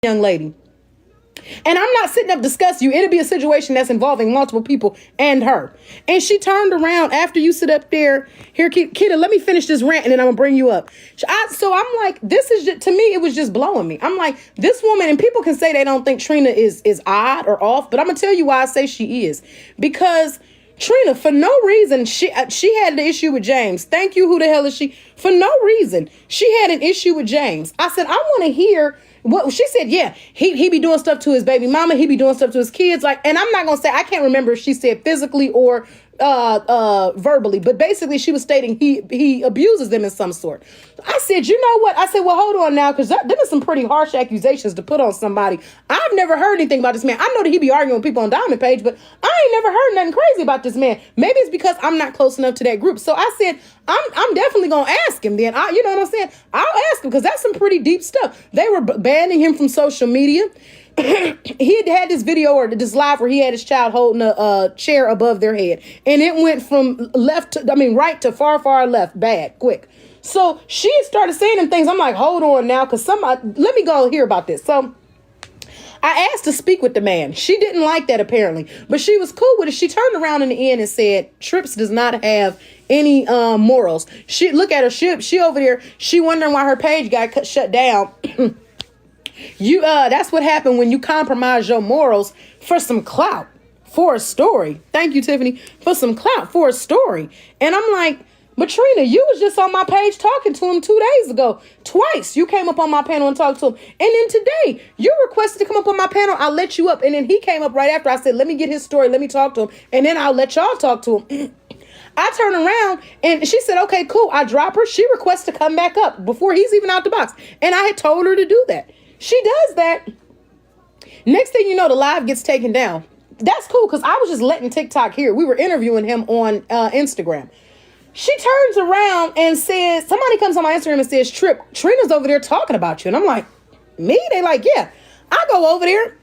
young lady. And I'm not sitting up discussing you. It'll be a situation that's involving multiple people and her. And she turned around after you sit up there. Here, Kidda, let me finish this rant and then I'm going to bring you up. So I'm like, this is just, to me, it was just blowing me. I'm like, this woman, and people can say they don't think Trina is odd or off, but I'm going to tell you why I say she is. Because Trina, for no reason, she had an issue with James. Thank you. Who the hell is she? For no reason, she had an issue with James. I said, I want to hear what she said. Yeah, he be doing stuff to his baby mama. He be doing stuff to his kids. Like, and I'm not gonna say, I can't remember if she said physically or verbally, but basically she was stating he abuses them in some sort. I said, you know what? I said, well, hold on now, because them are some pretty harsh accusations to put on somebody. I've never heard anything about this man. I know that he be arguing with people on Diamond Page, but I ain't never heard nothing crazy about this man. Maybe it's because I'm not close enough to that group. So I said, I'm definitely gonna ask him then. You know what I'm saying? I'll ask him, because that's some pretty deep stuff. They were banning him from social media. He had this video or this live where he had his child holding a chair above their head, and it went from right to far left, bad, quick. So she started saying them things. I'm like, hold on now, because let me go hear about this. So I asked to speak with the man. She didn't like that apparently, but she was cool with it. She turned around in the end and said, Trips does not have any morals. She look at her, she over there, she wondering why her page got shut down. That's what happened when you compromise your morals for some clout, for a story. Thank you, Tiffany, for some clout, for a story. And I'm like, but Trina, you was just on my page talking to him 2 days ago. Twice you came up on my panel and talked to him. And then today you requested to come up on my panel. I let you up. And then he came up right after. I said, let me get his story. Let me talk to him. And then I'll let y'all talk to him. I turn around and she said, okay, cool. I drop her. She requests to come back up before he's even out the box. And I had told her to do that. She does that. Next thing you know, the live gets taken down. That's cool, because I was just letting TikTok hear. We were interviewing him on Instagram. She turns around and says, somebody comes on my Instagram and says, Trina's over there talking about you. And I'm like, me? They like, yeah. I go over there.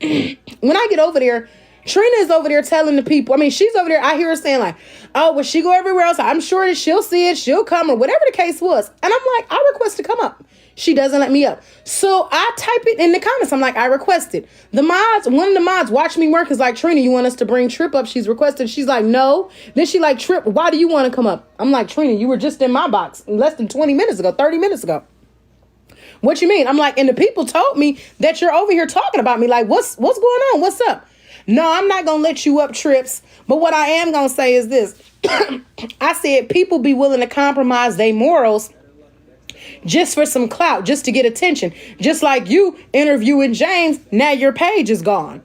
When I get over there, Trina is over there telling the people. She's over there. I hear her saying like, oh, well, she go everywhere else. I'm sure that she'll see it. She'll come, or whatever the case was. And I'm like, I request to come up. She doesn't let me up. So I type it in the comments. I'm like, I requested. One of the mods, Watch Me Work, is like, Trina, you want us to bring Trip up? She's requested. She's like, no. Then she like, Trip, why do you want to come up? I'm like, Trina, you were just in my box less than 20 minutes ago, 30 minutes ago. What you mean? I'm like, and the people told me that you're over here talking about me. Like, what's going on? What's up? No, I'm not going to let you up, Trips. But what I am going to say is this. I said people be willing to compromise their morals just for some clout, just to get attention. Just like you interviewing James, now your page is gone.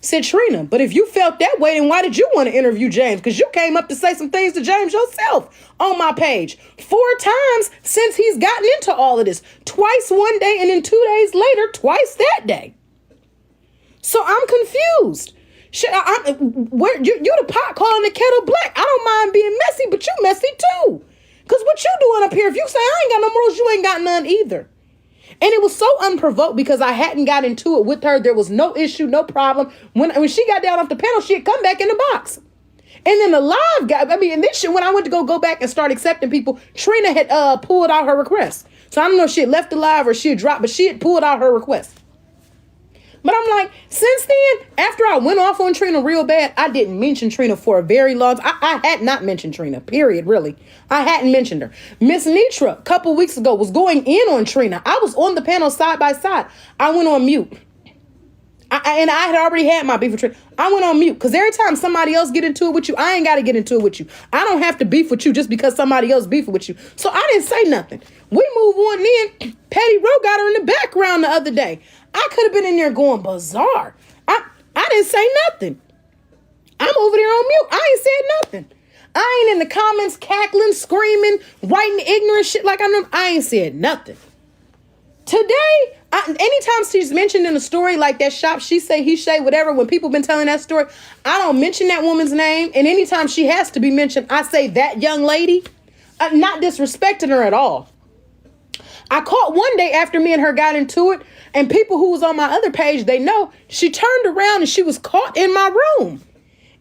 Said Trina, but if you felt that way, then why did you want to interview James? Because you came up to say some things to James yourself on my page 4 times since he's gotten into all of this. Twice one day, and then 2 days later, twice that day. So I'm confused. You're the pot calling the kettle black. I don't mind being messy, but you messy too. Because what you doing up here, if you say I ain't got no morals, you ain't got none either. And it was so unprovoked because I hadn't got into it with her. There was no issue, no problem. When she got down off the panel, she had come back in the box. And then the live guy, and then when I went to go back and start accepting people, Trina had pulled out her request. So I don't know if she had left the live or she had dropped, but she had pulled out her request. But I'm like, since then, after I went off on Trina real bad, I didn't mention Trina for a very long time. I had not mentioned Trina, period, really. I hadn't mentioned her. Miss Nitra, a couple weeks ago, was going in on Trina. I was on the panel side by side. I went on mute. And I had already had my beef with Trina. I went on mute because every time somebody else get into it with you, I ain't got to get into it with you. I don't have to beef with you just because somebody else beefing with you. So I didn't say nothing. We move on then. Patty Rowe got her in the background the other day. I could have been in there going bizarre. I didn't say nothing. I'm over there on mute. I ain't said nothing. I ain't in the comments cackling, screaming, writing ignorant shit like I ain't said nothing. Today, anytime she's mentioned in a story like that shop, she say, he say, whatever, when people been telling that story, I don't mention that woman's name. And anytime she has to be mentioned, I say that young lady, not disrespecting her at all. I caught one day after me and her got into it, and people who was on my other page, they know, she turned around and she was caught in my room.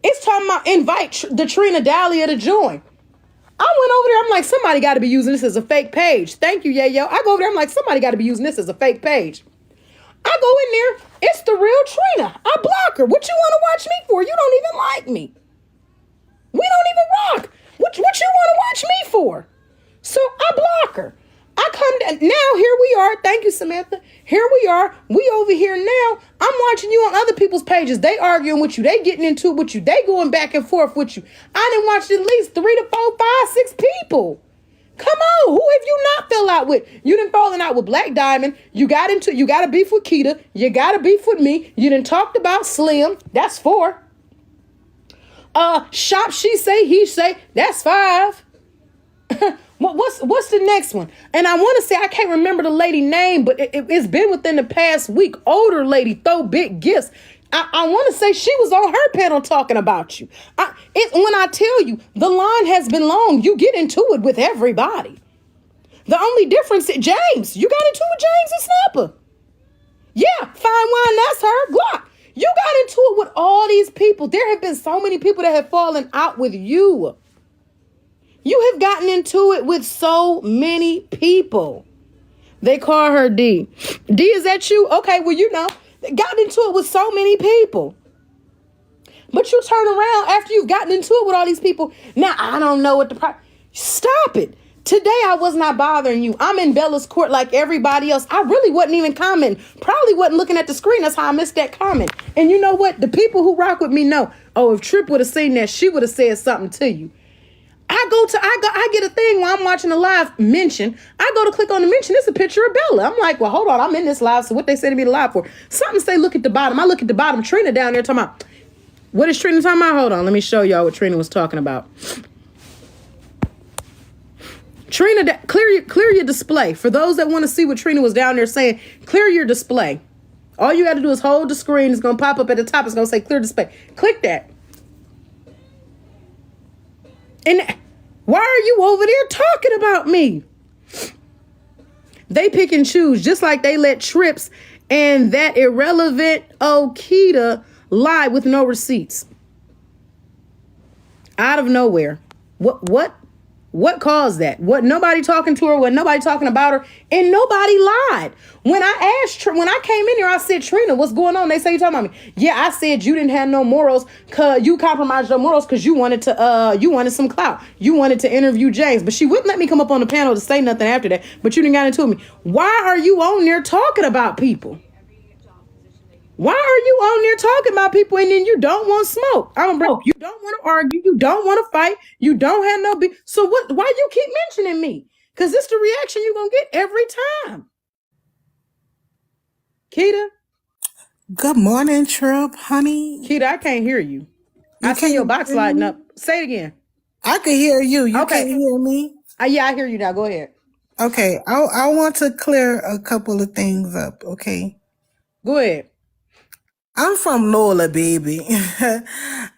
It's talking about invite the Trina Dahlia to join. I went over there. I'm like, somebody got to be using this as a fake page. Thank you, Yayo. I go over there. I'm like, somebody got to be using this as a fake page. I go there, it's the real Trina. I block her. What you want to watch me for? You don't even like me. We don't even rock. What you want to watch me for? So I block her. I come down. Now here we are. Thank you, Samantha. Here we are. We over here now. I'm watching you on other people's pages. They arguing with you. They getting into it with you. They going back and forth with you. I done watched at least 3 to 4, 5, 6 people. Come on, who have you not fell out with? You done fallen out with Black Diamond. You got a beef with Keita. You got a beef with me. You done talked about Slim. That's 4. Shop, she say, he say. That's 5. What's the next one? And I want to say, I can't remember the lady name, but it's been within the past week. Older lady, throw big gifts. I want to say she was on her panel talking about you. When I tell you, the line has been long. You get into it with everybody. The only difference is James. You got into it with James and Snapper. Yeah, fine wine, that's her. Glock. You got into it with all these people. There have been so many people that have fallen out with you. You have gotten into it with so many people. They call her D. D, is that you? Okay, well, you know, got into it with so many people. But you turn around after you've gotten into it with all these people. Now, I don't know what the Stop it. Today, I was not bothering you. I'm in Bella's court like everybody else. I really wasn't even commenting. Probably wasn't looking at the screen. That's how I missed that comment. And you know what? The people who rock with me know, oh, if Trip would have seen that, she would have said something to you. I get a thing while I'm watching a live mention. I go to click on the mention. It's a picture of Bella. I'm like, well, hold on. I'm in this live. So what they say to me the live for? Something say, look at the bottom. I look at the bottom. Trina down there talking about. What is Trina talking about? Hold on. Let me show y'all what Trina was talking about. Trina, clear your display. For those that want to see what Trina was down there saying, clear your display. All you got to do is hold the screen. It's going to pop up at the top. It's going to say clear display. Click that. And why are you over there talking about me? They pick and choose, just like they let Trips and that irrelevant Okita lie with no receipts. Out of nowhere. What caused that? What, nobody talking to her, what, nobody talking about her, and nobody lied. When I came in here, I said, Trina, what's going on? They say you talking about me. Yeah, I said you didn't have no morals, cause you compromised your morals because you wanted some clout. You wanted to interview James, but she wouldn't let me come up on the panel to say nothing after that. But you didn't got into me. Why are you on there talking about people? Why are you on there talking about people and then you don't want smoke? I'm broke. You don't want to argue. You don't want to fight. You don't have no beef. So what? Why you keep mentioning me? Because it's the reaction you're going to get every time. Keita? Good morning, Trip, honey. Keita, I can't hear you. I see your box lighting up. Say it again. I can hear you. You Okay. can't hear me? Yeah, I hear you now. Go ahead. Okay. I want to clear a couple of things up, okay? Go ahead. I'm from NOLA, baby.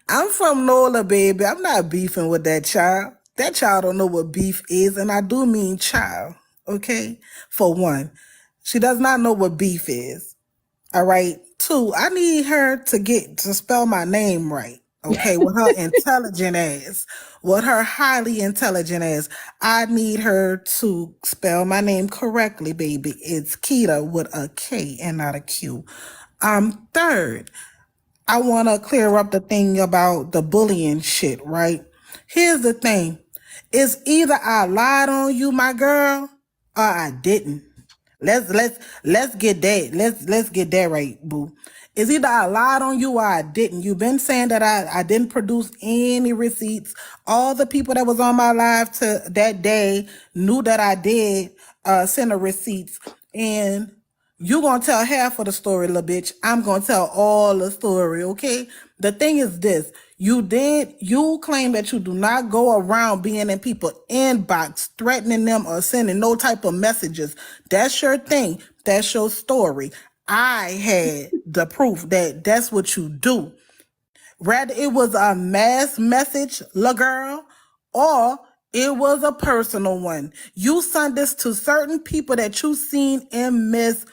I'm from NOLA, baby. I'm not beefing with that child. That child don't know what beef is, and I do mean child, okay? For one, she does not know what beef is, all right? 2, I need her to spell my name right, okay? With her intelligent ass, with her highly intelligent ass, I need her to spell my name correctly, baby. It's Keita with a K and not a Q. Third, I want to clear up the thing about the bullying shit, right? Here's the thing. It's either I lied on you, my girl, or I didn't. Let's get that. Let's get that right, boo. It's either I lied on you or I didn't. You've been saying that I didn't produce any receipts. All the people that was on my live to that day knew that I did send the receipts. And you gonna tell half of the story, little bitch. I'm gonna tell all the story, okay? The thing is this. You claim that you do not go around being in people's inbox, threatening them or sending no type of messages. That's your thing. That's your story. I had the proof that that's what you do. Rather it was a mass message, la girl, or it was a personal one. You sent this to certain people that you seen in Miss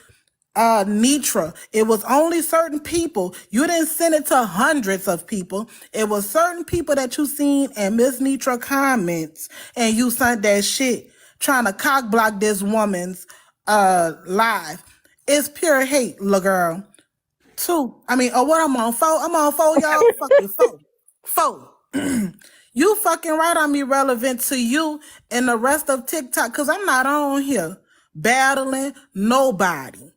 Nitra. It was only certain people. You didn't send it to hundreds of people. It was certain people that you seen in Miss Nitra comments, and you sent that shit trying to cock block this woman's live. It's pure hate, la girl. 2. I mean, what I'm on 4? I'm on 4, y'all. Fucking 4. 4. You fucking right, I'm irrelevant to you and the rest of TikTok because I'm not on here battling nobody.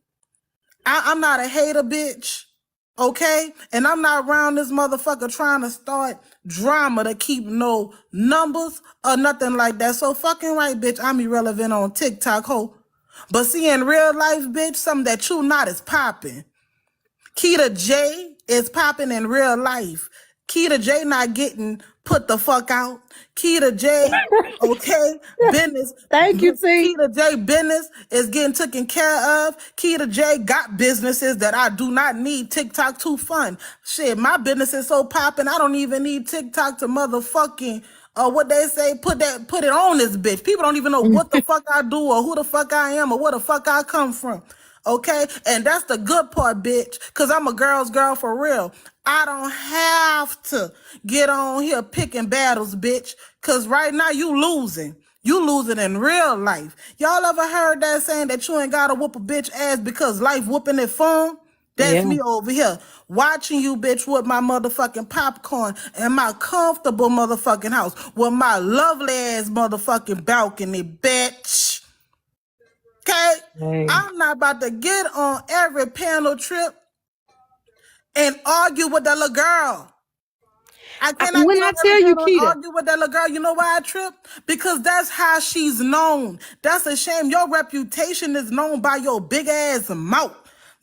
I'm not a hater, bitch. Okay? And I'm not around this motherfucker trying to start drama to keep no numbers or nothing like that. So fucking right, bitch, I'm irrelevant on TikTok, ho. But see, in real life, bitch, something that you not is popping. Keita J is popping in real life. Keita J not getting put the fuck out. Keita J, okay, business. Thank you, T. Keita J business is getting taken care of. Keita J got businesses that I do not need TikTok to fund. Shit, my business is so popping, I don't even need TikTok to motherfucking what they say, put it on this bitch. People don't even know what the fuck I do or who the fuck I am or where the fuck I come from. Okay? And that's the good part, bitch. Cause I'm a girl's girl for real. I don't have to get on here picking battles, bitch. Cause right now you losing. You losing in real life. Y'all ever heard that saying that you ain't gotta whoop a bitch ass because life whooping it fun? That's me over here watching you, bitch, with my motherfucking popcorn and my comfortable motherfucking house with my lovely ass motherfucking balcony, bitch. Okay? Hey. I'm not about to get on every panel trip and argue with that little girl. I cannot When get I on tell every you, panel and Keita, argue with that little girl. You know why I trip? Because that's how she's known. That's a shame. Your reputation is known by your big ass mouth.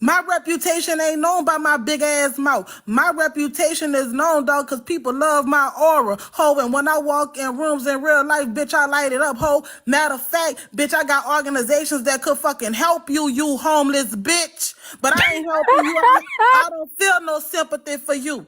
My reputation ain't known by my big ass mouth. My reputation is known, dog, because people love my aura. Ho, and when I walk in rooms in real life, bitch, I light it up, ho. Matter of fact, bitch, I got organizations that could fucking help you, you homeless bitch. But I ain't helping you. I don't feel no sympathy for you.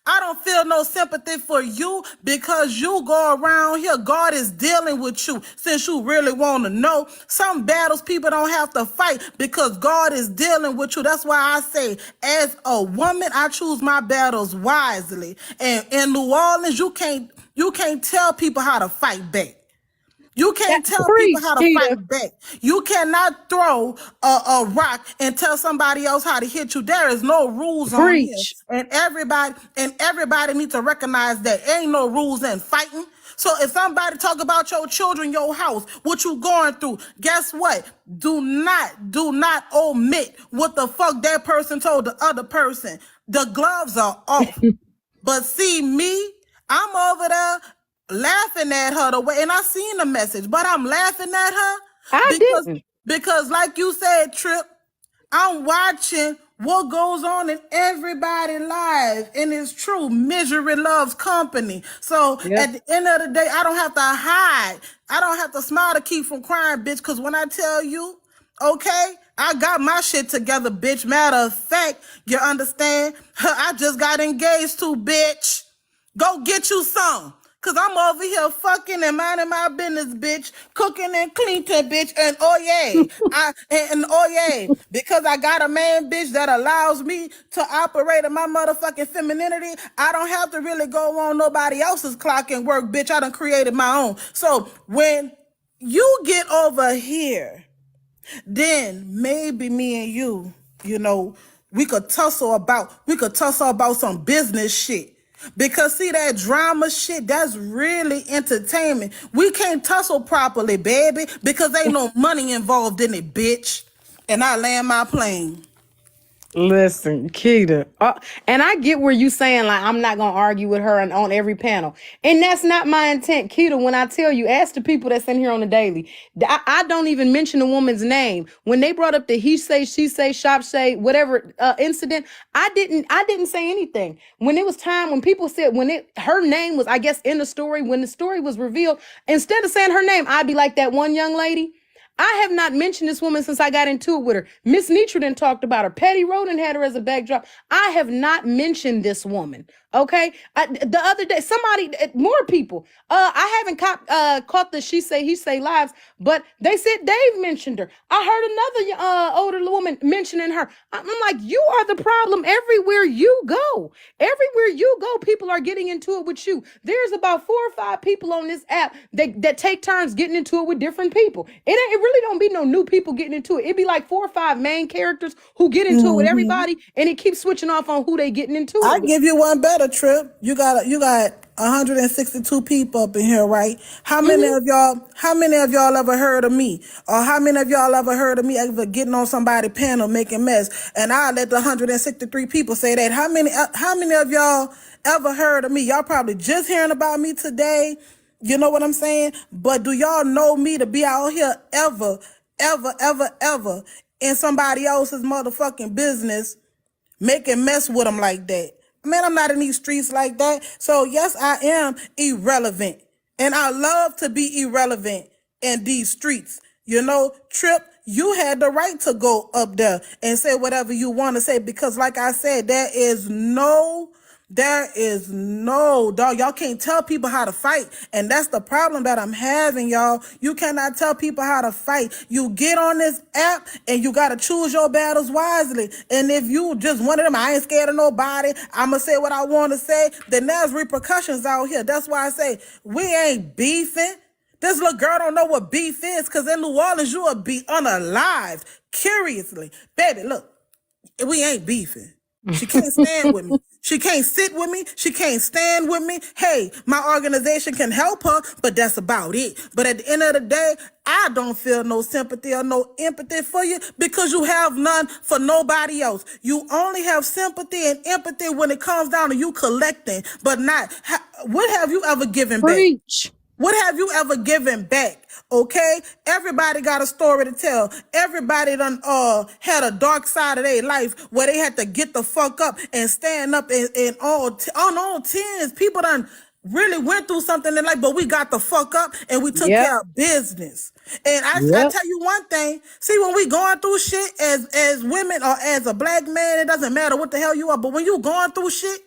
I don't feel no sympathy for you because you go around here. God is dealing with you since you really want to know. Some battles people don't have to fight because God is dealing with you. That's why I say, as a woman, I choose my battles wisely. And in New Orleans, you can't tell people how to fight back. You can't tell people preach, how to Keita. fight back. You cannot throw a rock and tell somebody else how to hit you. There is no rules on here. Preach. And everybody needs to recognize that ain't no rules in fighting. So if somebody talk about your children, your house, what you going through, guess what? Do not omit what the fuck that person told the other person. The gloves are off. But see me, I'm over there laughing at her the way, and I seen the message, but I'm laughing at her I didn't. because like you said, Trip, I'm watching what goes on in everybody's life, and it's true. Misery loves company. So at the end of the day, I don't have to hide. I don't have to smile to keep from crying, bitch. Because when I tell you, okay, I got my shit together, bitch. Matter of fact, you understand? I just got engaged to, bitch. Go get you some. Cause I'm over here fucking and minding my business, bitch, cooking and cleaning, bitch, and oh yeah, oh yeah, because I got a man, bitch, that allows me to operate in my motherfucking femininity. I don't have to really go on nobody else's clock and work, bitch. I done created my own. So when you get over here, then maybe me and you know, we could tussle about some business shit. Because see that drama shit, that's really entertainment. We can't tussle properly, baby, because ain't no money involved in it, bitch. And I land my plane. Listen, Keita, and I get where you saying like I'm not gonna argue with her on every panel, and that's not my intent, Keita. When I tell you, ask the people that's in here on the daily. I don't even mention the woman's name. When they brought up the he say, she say, shop say, whatever incident, I didn't say anything. When it was time, when people said her name was, I guess, in the story, when the story was revealed, instead of saying her name, I'd be like that one young lady. I have not mentioned this woman since I got into it with her. Miss Nitra done talked about her. Petty Roden had her as a backdrop. I have not mentioned this woman. Okay, the other day, more people. I haven't caught the she say he say lives, but they said Dave mentioned her. I heard another older woman mentioning her. I'm like, you are the problem everywhere you go. Everywhere you go, people are getting into it with you. There's about 4 or 5 people on this app that take turns getting into it with different people. It really don't be no new people getting into it. It be like 4 or 5 main characters who get into it with everybody, and it keeps switching off on who they getting into I it with. give you one better, Trip. You got 162 people up in here, right? How many of y'all ever heard of me? Or how many of y'all ever heard of me ever getting on somebody's panel making mess? And I let the 163 people say that. How many of y'all ever heard of me? Y'all probably just hearing about me today. You know what I'm saying? But do y'all know me to be out here ever in somebody else's motherfucking business making mess with them like that? Man, I'm not in these streets like that. So yes, I am irrelevant. And I love to be irrelevant in these streets. You know, Trip, you had the right to go up there and say whatever you want to say, because like I said, there is no dog. Y'all can't tell people how to fight. And that's the problem that I'm having, y'all. You cannot tell people how to fight. You get on this app and you got to choose your battles wisely. And if you just one of them, I ain't scared of nobody, I'm going to say what I want to say, then there's repercussions out here. That's why I say we ain't beefing. This little girl don't know what beef is, because in New Orleans, you will be unalived. Curiously. Baby, look, we ain't beefing. She can't stand with me. She can't sit with me. She can't stand with me. Hey, my organization can help her, but that's about it. But at the end of the day, I don't feel no sympathy or no empathy for you, because you have none for nobody else. You only have sympathy and empathy when it comes down to you collecting, but not. What have you ever given back? Preach. What have you ever given back? Okay, everybody got a story to tell. Everybody done had a dark side of their life where they had to get the fuck up and stand up, and on all tens. People done really went through something in life, but we got the fuck up and we took Yep. care of business. And I Yep. tell you one thing. See, when we going through shit as women or as a black man, it doesn't matter what the hell you are. But when you going through shit,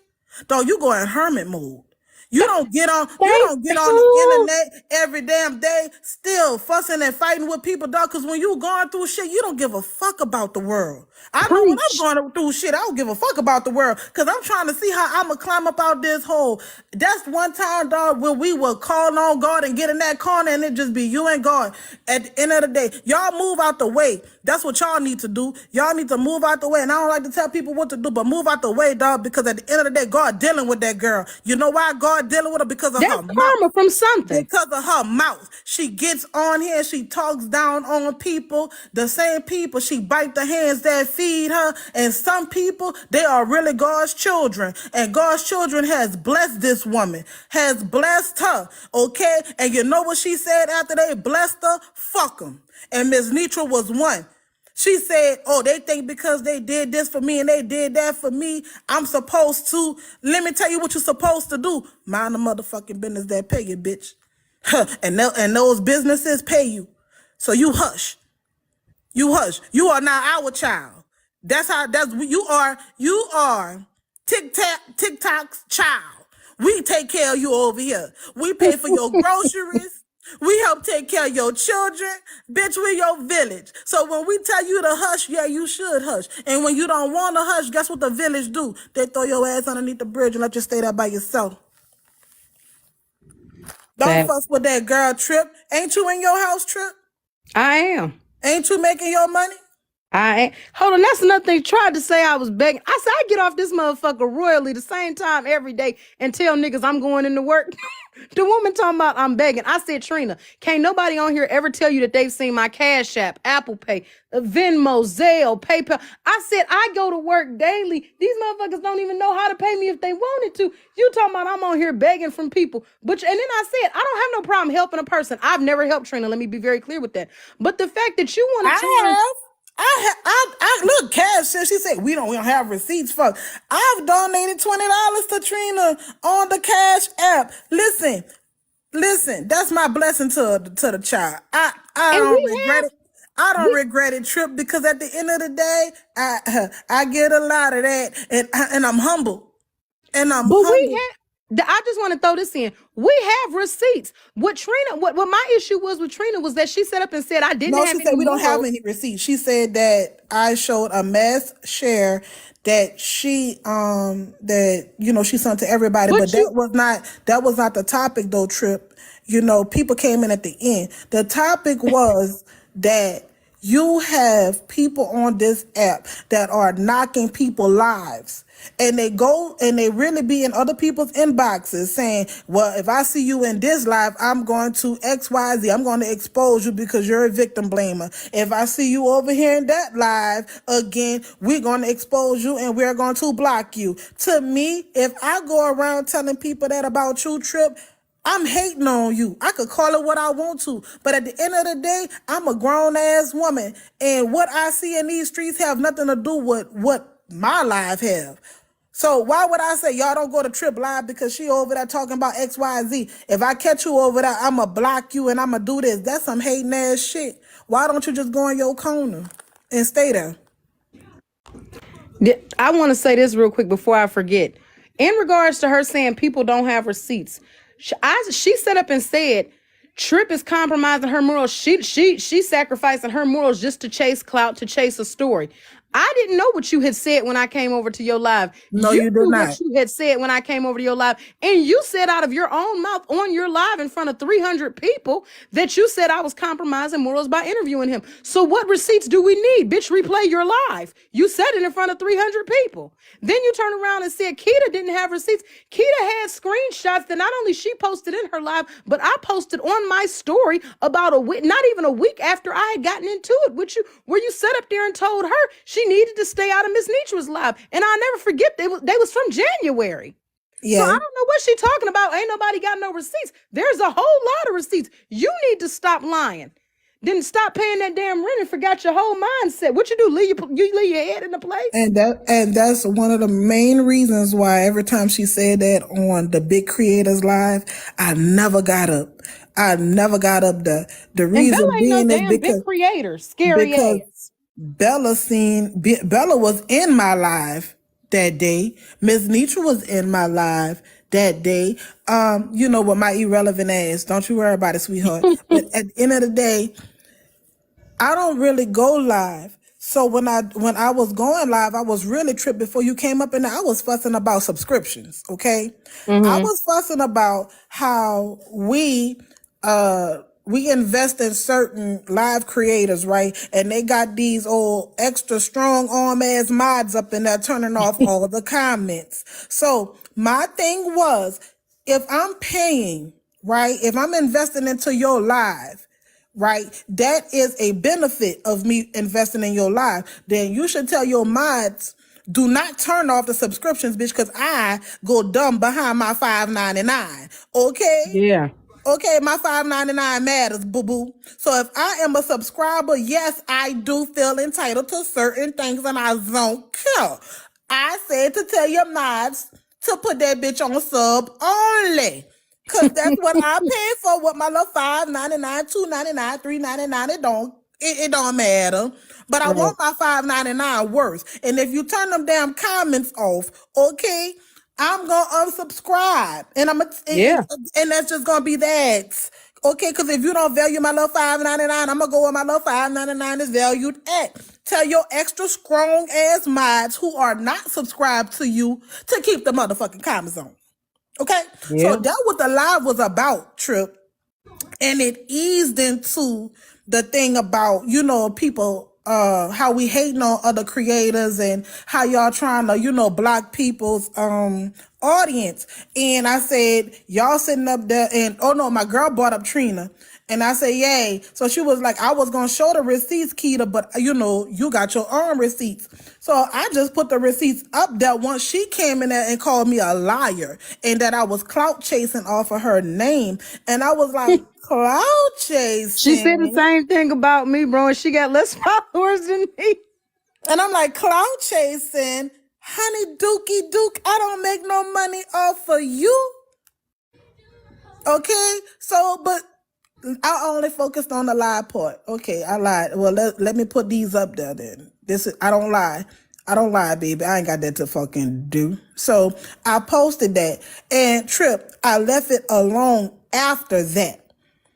dog, you go in hermit mode. You don't get on the internet every damn day still fussing and fighting with people, dog, because when you going through shit, you don't give a fuck about the world. I know when I'm going through shit, I don't give a fuck about the world, because I'm trying to see how I'm going to climb up out this hole. That's one time, dog, where we will call on God and get in that corner and it just be you and God. At the end of the day, y'all move out the way. That's what y'all need to do. Y'all need to move out the way. And I don't like to tell people what to do, but move out the way, dog, because at the end of the day, God dealing with that girl. You know why God dealing with her? Because of That's her mouth. karma from something. Because of her mouth. She gets on here, she talks down on people, the same people. She bite the hands that feed her. And some people, they are really God's children. And God's children has blessed this woman, has blessed her, okay? And you know what she said after they blessed her? Fuck them. And Miss Nitra was one. She said, oh, they think because they did this for me and they did that for me, I'm supposed to. Let me tell you what you're supposed to do. Mind the motherfucking business that pay you, bitch. And those businesses pay you. So you hush. You hush. You are now our child. You are TikTok's child. We take care of you over here. We pay for your groceries. We help take care of your children. Bitch, we your village. So when we tell you to hush, yeah, you should hush. And when you don't want to hush, guess what the village do? They throw your ass underneath the bridge and let you stay there by yourself. Don't fuss with that girl, Trip. Ain't you in your house, Trip? I am. Ain't you making your money? Hold on, that's another thing. Tried to say I was begging. I said I get off this motherfucker royally the same time every day and tell niggas I'm going into work. The woman talking about I'm begging. I said, Trina, can't nobody on here ever tell you that they've seen my Cash App, Apple Pay, Venmo, Zelle, PayPal. I said I go to work daily. These motherfuckers don't even know how to pay me if they wanted to. You talking about I'm on here begging from people. And then I said, I don't have no problem helping a person. I've never helped, Trina. Let me be very clear with that. But the fact that you want to I look, Cash said, she said we don't have receipts. Fuck, I've donated $20 to Trina on the Cash App. Listen, that's my blessing to the child. I don't regret it. I don't regret it, Trip, because at the end of the day, I get a lot of that, and I'm humble. And I'm But we humble. have, I just want to throw this in. We have receipts. What my issue was with Trina was that she set up and said I didn't No, have she any said we don't have morals. any receipts. She said that I showed a mass share that she sent to everybody, but But you, that was not the topic though, Trip. People came in at the end. The topic was that you have people on this app that are knocking people lives. And they go and they really be in other people's inboxes saying, well, if I see you in this live, I'm going to XYZ. I'm going to expose you because you're a victim blamer. If I see you over here in that live again, we're going to expose you and we're going to block you. To me, if I go around telling people that about you, Trip, I'm hating on you. I could call it what I want to, but at the end of the day, I'm a grown ass woman, and what I see in these streets have nothing to do with what my life have. So why would I say y'all don't go to Trip Live because she over there talking about XYZ? If I catch you over there, I'ma block you and I'ma do this. That's some hating ass shit. Why don't you just go in your corner and stay there? I want to say this real quick before I forget. In regards to her saying people don't have receipts, she set up and said Trip is compromising her morals. She's sacrificing her morals just to chase clout, to chase a story. I didn't know what you had said when I came over to your live. No, You you did knew not. what you had said when I came over to your live. And you said out of your own mouth on your live in front of 300 people that you said I was compromising morals by interviewing him. So what receipts do we need? Bitch, replay your live. You said it in front of 300 people. Then you turn around and said Keita didn't have receipts. Keita had screenshots that not only she posted in her live, but I posted on my story about a week, not even a week after I had gotten into it with you, where you sat up there and told her she needed to stay out of Miss Nitra's live. And I'll never forget they was from January. So I Yeah. don't know what she talking about. Ain't nobody got no receipts. There's a whole lot of receipts. You need to stop lying. Then stop paying that damn rent and forgot your whole mindset. What you do? You leave your head in the place? And that's one of the main reasons why every time she said that on the Big Creators Live, I never got up. I never got up. The And Bella reason ain't no being is damn big creator. Scary because ass. Bella was in my live that day. Miss Nitra was in my live that day. With my irrelevant ass. Don't you worry about it, sweetheart. But at the end of the day, I don't really go live. So when I was going live, I was really tripped before you came up, and I was fussing about subscriptions. Okay, I Mm-hmm. was fussing about how we invest in certain live creators, right? And they got these old extra strong arm ass mods up in there turning off all the comments. So my thing was, if I'm paying, right? If I'm investing into your live, right? That is a benefit of me investing in your life. Then you should tell your mods, do not turn off the subscriptions, bitch, because I go dumb behind my $5.99. Okay? Yeah. Okay, my $5.99 matters, boo-boo. So if I am a subscriber, yes, I do feel entitled to certain things and I don't care. I said to tell your mods to put that bitch on sub only. Cause that's what I pay for with my little $5.99, $2.99, $3.99. It don't matter. But I Right. want my $5.99 worth. And if you turn them damn comments off, okay, I'm gonna unsubscribe. And Yeah. and that's just gonna be that. Okay, because if you don't value my little $5.99, I'm gonna go where my little $5.99 is valued at. Tell your extra strong ass mods who are not subscribed to you to keep the motherfucking comments on. Okay, so Yeah. that what the live was about, Trip, and it eased into the thing about people, how we hating on other creators and how y'all trying to block people's audience. And I said, y'all sitting up there, and oh no, my girl brought up Trina. And I said, yay. So she was like, I was going to show the receipts, Keita, but you got your own receipts. So I just put the receipts up there once she came in there and called me a liar and that I was clout chasing off of her name. And I was like, clout She said the chasing? same thing about me, bro, and she got less followers than me. And I'm like, clout chasing? Honey, Dookie Duke, I don't make no money off of you. Okay? So, but I only focused on the lie part. Okay, I lied. Well, let me put these up there then. I don't lie. I don't lie, baby. I ain't got that to fucking do. So I posted that. And Trip, I left it alone after that.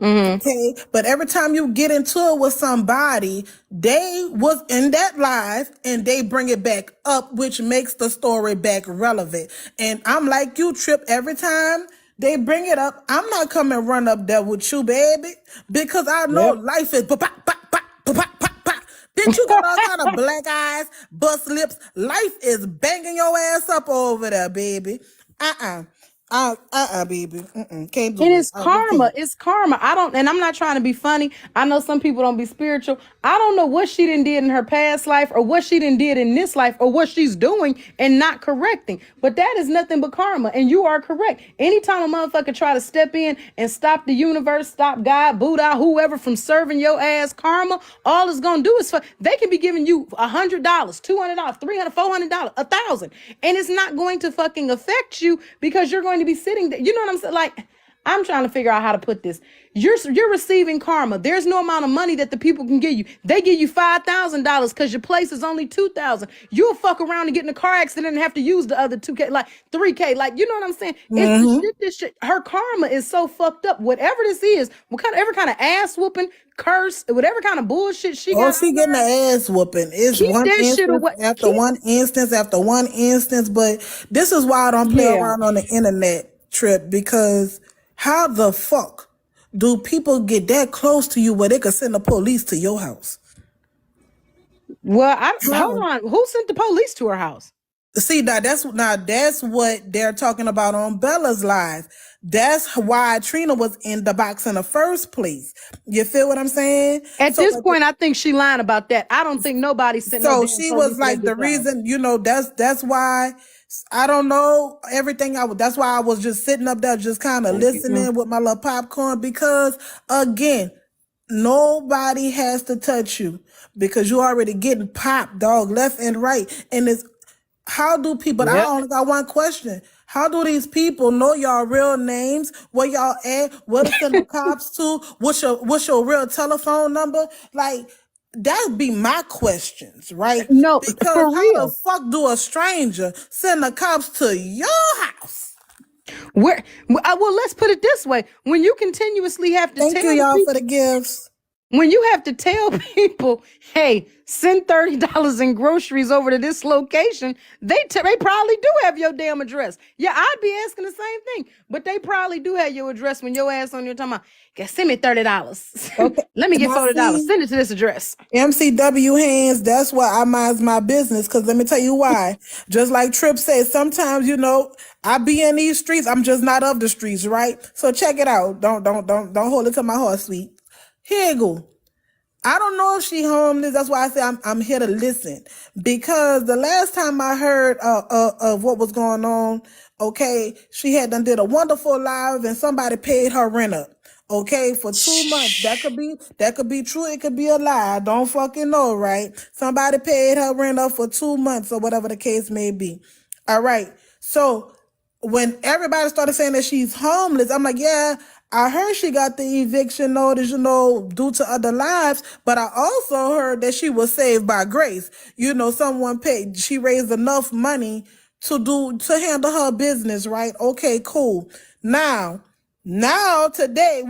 Okay, but every time you get into it with somebody, they was in that live and they bring it back up, which makes the story back relevant. And I'm like you, Trip, every time they bring it up, I'm not coming run up there with you, baby, because I know Yep. life is bitch, you got all kind of black eyes, bust lips. Life is banging your ass up over there, baby. Uh-uh. Baby. Can't And do it. it's We karma. can't. It's karma. I don't, and I'm not trying to be funny. I know some people don't be spiritual. I don't know what she done did in her past life or what she done did in this life or what she's doing and not correcting. But that is nothing but karma. And you are correct. Anytime a motherfucker try to step in and stop the universe, stop God, Buddha, whoever from serving your ass, karma, all it's gonna do is they can be giving you $100, $200, $300, $400, $1,000, and it's not going to fucking affect you because you're going to be sitting there. You know what I'm saying? Like, I'm trying to figure out how to put this. You're receiving karma. There's no amount of money that the people can give you. They give you $5,000 because your place is only $2,000. You'll fuck around and get in a car accident and have to use the other 2K, like 3K. Like, you know what I'm saying? It's the shit. This shit. Her karma is so fucked up. Whatever this is, every kind of ass whooping, curse, whatever kind of bullshit she Oh, got she on getting her, the ass whooping. It's keep one that shit instance away. after Keep. one instance after one instance. But this is why I don't play Yeah. around on the internet, Trip, because how the fuck do people get that close to you where they could send the police to your house? Well, hold How? on. Who sent the police to her house? See, that's what they're talking about on Bella's live. That's why Trina was in the box in the first place. You feel what I'm saying? At So this like, point, I think she lying about that. I don't think nobody sent no so damn she was police to that like the bitch house. reason, that's why I don't know everything. That's why I was just sitting up there, just kind of listening with my little popcorn, because again, nobody has to touch you because you already getting popped, dog, left and right. And it's how do people, I Yep. only got one question. How do these people know y'all real names? Where y'all at? Where to send the cops to? What's your real telephone number? Like, that'd be my questions, right? No, Because for how the real. fuck do a stranger send the cops to your house? Well, let's put it this way. When you continuously have to Thank you, tell the y'all, for the people, gifts. when you have to tell people, hey, send $30 in groceries over to this location, they probably do have your damn address. Yeah, I'd be asking the same thing, but they probably do have your address when your ass on your talking about, "Okay, send me $30. Okay. Let me get Now, $40. see, Send it to this address." MCW hands, that's why I minds my business. Because let me tell you why. Just like Trip said, sometimes, I be in these streets. I'm just not of the streets, right? So check it out. Don't hold it to my heart, sweet. Here you go. I don't know if she homeless. That's why I say I'm here to listen, because the last time I heard of what was going on, okay, she had done did a wonderful live and somebody paid her rent up, okay, for 2 months. That could be true. It could be a lie. I don't fucking know, right? Somebody paid her rent up for 2 months or whatever the case may be. All right. So when everybody started saying that she's homeless, I'm like, yeah, I heard she got the eviction notice, due to other lives, but I also heard that she was saved by grace. Someone paid, she raised enough money to handle her business, right? Okay, cool. Now today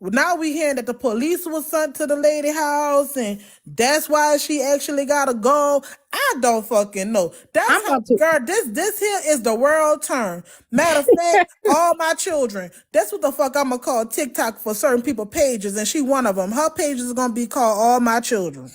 now we hearing that the police was sent to the lady house and that's why she actually gotta go. I don't fucking know. That's I'm how, about to. girl, this here is the world turn. Matter of fact, all my children, that's what the fuck I'm gonna call TikTok for certain people pages, and she one of them. Her page is gonna be called All My Children.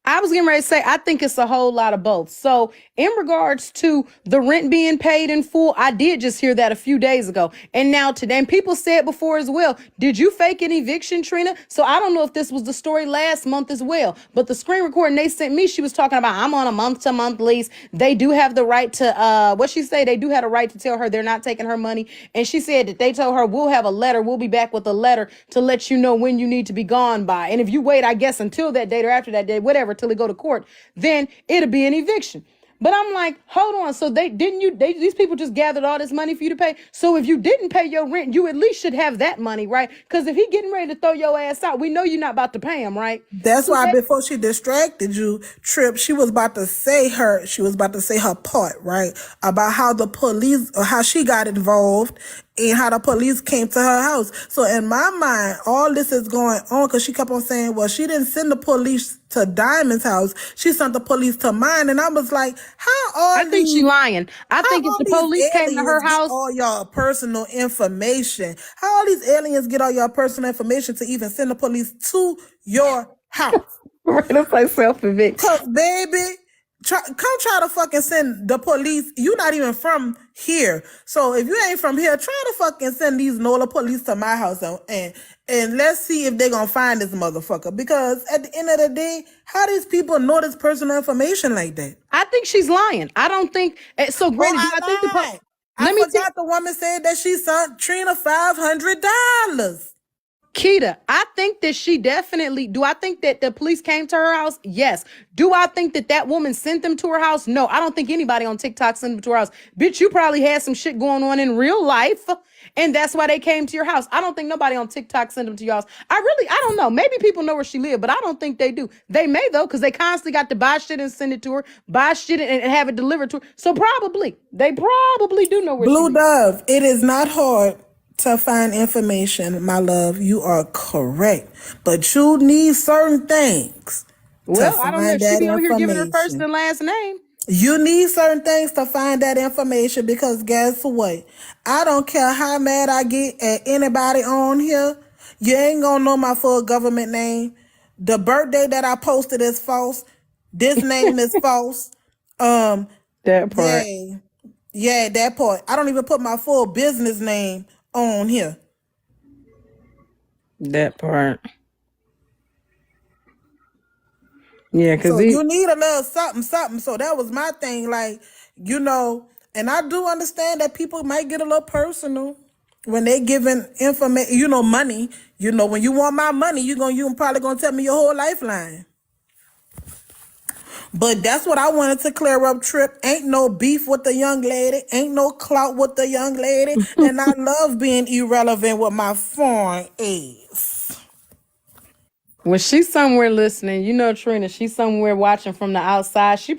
I was getting ready to say, I think it's a whole lot of both. So, in regards to the rent being paid in full, I did just hear that a few days ago. And now today, and people said before as well, did you fake an eviction, Trina? So, I don't know if this was the story last month as well, but the screen recording they sent me, she was talking about, I'm on a month to month lease. They do have the right to, what she say? They do have a right to tell her they're not taking her money. And she said that they told her, we'll have a letter. We'll be back with a letter to let you know when you need to be gone by. And if you wait, I guess, until that date or after that date, whatever, till it go to court, then it'll be an eviction. But I'm like, hold on. So these people just gathered all this money for you to pay. So if you didn't pay your rent, you at least should have that money, right? Because if he getting ready to throw your ass out, we know you're not about to pay him, right? That's So why that before she distracted you, Trip, she was about to say her part, right? About how the police, or how she got involved and how the police came to her house. So in my mind, all this is going on because she kept on saying, well, she didn't send the police to Diamond's house. She sent the police to mine. And I was like, I think she lying. I how think if all the these police came to her aliens get house, all y'all personal information? How all these aliens get all your personal information to even send the police to your house? right, that's like self-evict. Cause baby, come try to fucking send the police. You not even from here. So if you ain't from here, try to fucking send these NOLA police to my house and let's see if they gonna find this motherfucker. Because at the end of the day, how these people know this personal information like that? I think she's lying. I don't think so. Granted, do I think the lied. I let me tell forgot the woman said that she sent Trina $500. Keita, I think that she definitely. Do I think that the police came to her house? Yes. Do I think that that woman sent them to her house? No. I don't think anybody on TikTok sent them to her house. Bitch, you probably had some shit going on in real life, and that's why they came to your house. I don't think nobody on TikTok sent them to your house. I don't know. Maybe people know where she lived, but I don't think they do. They may though, because they constantly got to buy shit and send it to her, buy shit and have it delivered to her. So they probably do know where she Blue lives. Dove, it is not hard to find information, my love. You are correct. But you need certain things to Well, I don't know. find She that be over here giving her first information. and last name. You need certain things to find that information because guess what? I don't care how mad I get at anybody on here. You ain't gonna know my full government name. The birthday that I posted is false. This name is false. That part. Yeah, that part. I don't even put my full business name on here. That part. Yeah, because So you need a little something. So that was my thing. Like, and I do understand that people might get a little personal when they giving information, money. When you want my money, you probably gonna tell me your whole lifeline. But that's what I wanted to clear up, Trip. Ain't no beef with the young lady. Ain't no clout with the young lady. And I love being irrelevant with my foreign ass. when she's somewhere listening, Trina, she's somewhere watching from the outside. She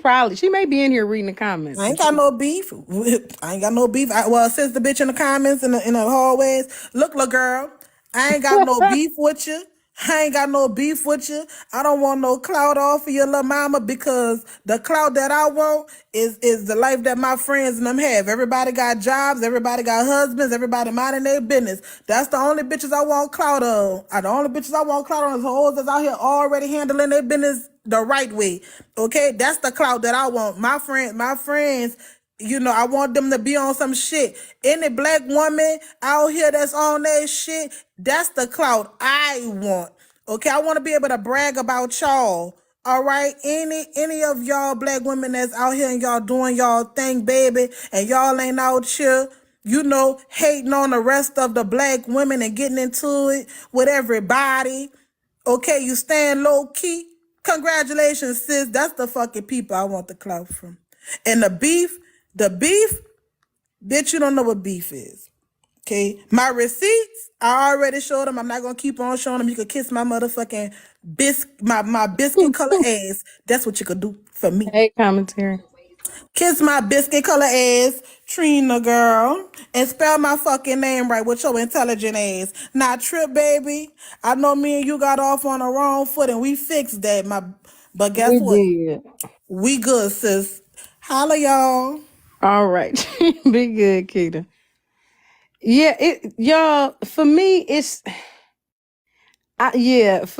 may be in here reading the comments. I ain't got no beef. Since the bitch in the comments in the hallways, look, girl, I ain't got no beef with you. I ain't got no beef with you. I don't want no clout off of your little mama because the clout that I want is the life that my friends and them have. Everybody got jobs. Everybody got husbands. Everybody minding their business. That's the only bitches I want clout on. The only bitches I want clout on is hoes that's out here already handling their business the right way. Okay, that's the clout that I want. My friends, I want them to be on some shit. Any black woman out here that's on that shit, that's the clout I want. Okay, I want to be able to brag about y'all. All right, any of y'all black women that's out here and y'all doing y'all thing, baby, and y'all ain't out here, hating on the rest of the black women and getting into it with everybody. Okay, you stand low key. Congratulations, sis. That's the fucking people I want the clout from. And the beef, bitch, you don't know what beef is. Okay, my receipts, I already showed them. I'm not gonna keep on showing them. You could kiss my motherfucking my biscuit color ass. That's what you could do for me. Hey, commentary. Kiss my biscuit color ass, Trina girl, and spell my fucking name right with your intelligent ass. Now, Trip, baby, I know me and you got off on the wrong foot and we fixed that, but guess what? Did. We good, sis. Holla, y'all. All right. Be good, Keita. Yeah, y'all, for me, for